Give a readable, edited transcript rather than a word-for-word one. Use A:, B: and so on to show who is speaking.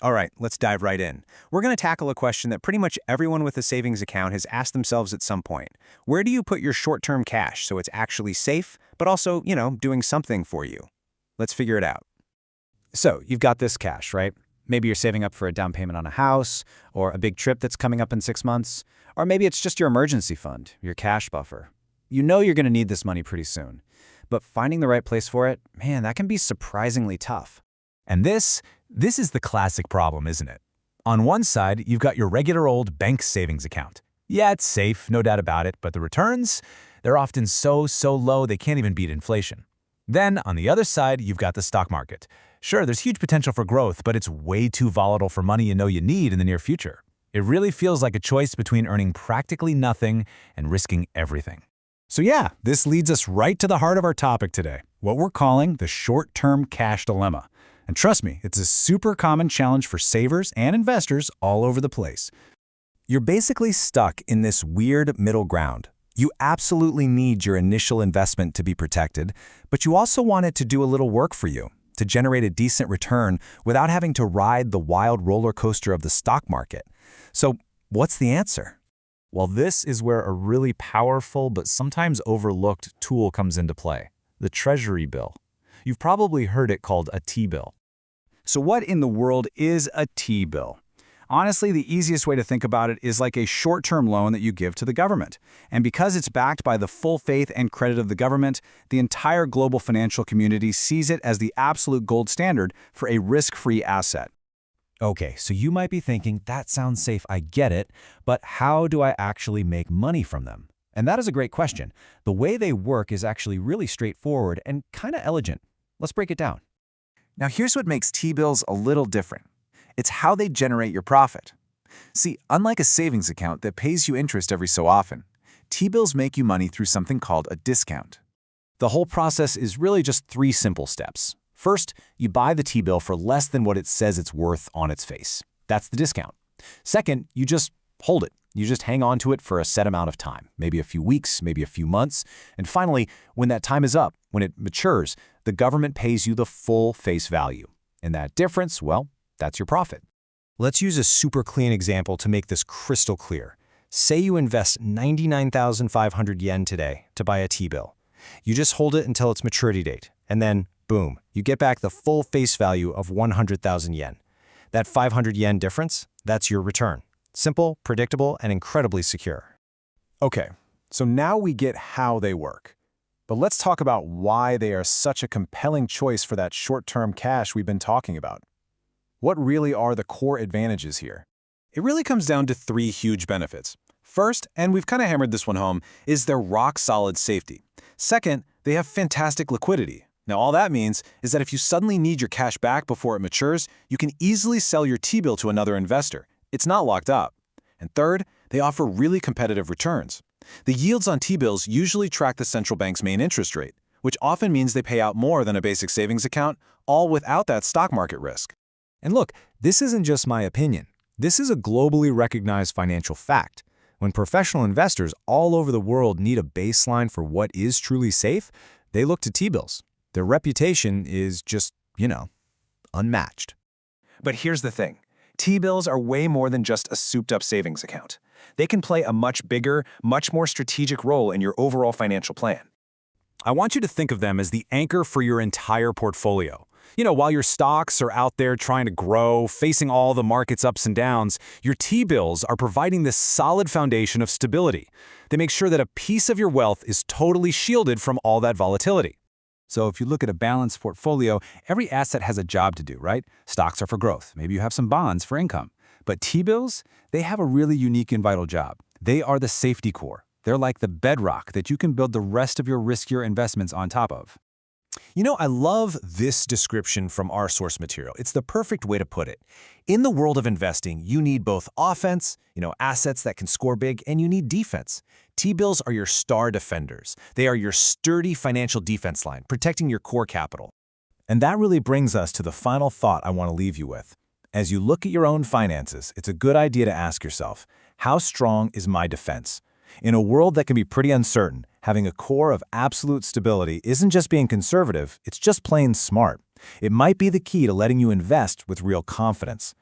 A: All right, let's dive right in. We're going to tackle a question that pretty much everyone with a savings account has asked themselves at some point. Where do you put your short-term cash so it's actually safe, but also, doing something for you? Let's figure it out.
B: So you've got this cash, right? Maybe you're saving up for a down payment on a house, or a big trip that's coming up in 6 months, or maybe it's just your emergency fund, your cash buffer. You know you're going to need this money pretty soon. But finding the right place for it, man, that can be surprisingly tough.
C: And this is the classic problem, isn't it? On one side, you've got your regular old bank savings account. Yeah, it's safe, no doubt about it, but the returns, they're often so low they can't even beat inflation. Then, on the other side, you've got the stock market. Sure, there's huge potential for growth, but it's way too volatile for money you know you need in the near future. It really feels like a choice between earning practically nothing and risking everything.
B: So yeah, this leads us right to the heart of our topic today, what we're calling the short-term cash dilemma. And trust me, it's a super common challenge for savers and investors all over the place.
A: You're basically stuck in this weird middle ground. You absolutely need your initial investment to be protected, but you also want it to do a little work for you, to generate a decent return without having to ride the wild roller coaster of the stock market. So what's the answer?
C: Well, this is where a really powerful but sometimes overlooked tool comes into play, the Treasury bill. You've probably heard it called a T-bill.
B: So what in the world is a T-bill? Honestly, the easiest way to think about it is like a short-term loan that you give to the government. And because it's backed by the full faith and credit of the government, the entire global financial community sees it as the absolute gold standard for a risk-free asset.
C: Okay, so you might be thinking, that sounds safe, I get it, but how do I actually make money from them? And that is a great question. The way they work is actually really straightforward and kind of elegant. Let's break it down.
D: Now here's what makes T-bills a little different. It's how they generate your profit. See, unlike a savings account that pays you interest every so often, T-bills make you money through something called a discount.
B: The whole process is really just 3 simple steps. First, you buy the T-bill for less than what it says it's worth on its face. That's the discount. Second, you just hold it. You just hang on to it for a set amount of time, maybe a few weeks, maybe a few months. And finally, when that time is up, when it matures, the government pays you the full face value. And that difference, well, that's your profit.
A: Let's use a super clean example to make this crystal clear. Say you invest 99,500 yen today to buy a T-bill. You just hold it until its maturity date, and then, boom, you get back the full face value of 100,000 yen. That 500 yen difference, that's your return. Simple, predictable, and incredibly secure.
B: Okay, so now we get how they work. But let's talk about why they are such a compelling choice for that short-term cash we've been talking about. What really are the core advantages here?
E: It really comes down to 3 huge benefits. First, and we've kind of hammered this one home, is their rock-solid safety. Second, they have fantastic liquidity. Now, all that means is that if you suddenly need your cash back before it matures, you can easily sell your T-bill to another investor. It's not locked up. And third, they offer really competitive returns. The yields on T-bills usually track the central bank's main interest rate, which often means they pay out more than a basic savings account, all without that stock market risk.
C: And look, this isn't just my opinion. This is a globally recognized financial fact. When professional investors all over the world need a baseline for what is truly safe, they look to T-bills. Their reputation is just, unmatched.
E: But here's the thing. T-bills are way more than just a souped-up savings account. They can play a much bigger, much more strategic role in your overall financial plan.
C: I want you to think of them as the anchor for your entire portfolio. While your stocks are out there trying to grow, facing all the market's ups and downs, your T-bills are providing this solid foundation of stability. They make sure that a piece of your wealth is totally shielded from all that volatility.
B: So if you look at a balanced portfolio, every asset has a job to do, right? Stocks are for growth. Maybe you have some bonds for income. But T-bills, they have a really unique and vital job. They are the safety core. They're like the bedrock that you can build the rest of your riskier investments on top of.
A: I love this description from our source material. It's the perfect way to put it. In the world of investing, you need both offense, assets that can score big, and you need defense. T-bills are your star defenders. They are your sturdy financial defense line, protecting your core capital. And that really brings us to the final thought I want to leave you with. As you look at your own finances, it's a good idea to ask yourself, how strong is my defense? In a world that can be pretty uncertain, having a core of absolute stability isn't just being conservative, it's just plain smart. It might be the key to letting you invest with real confidence.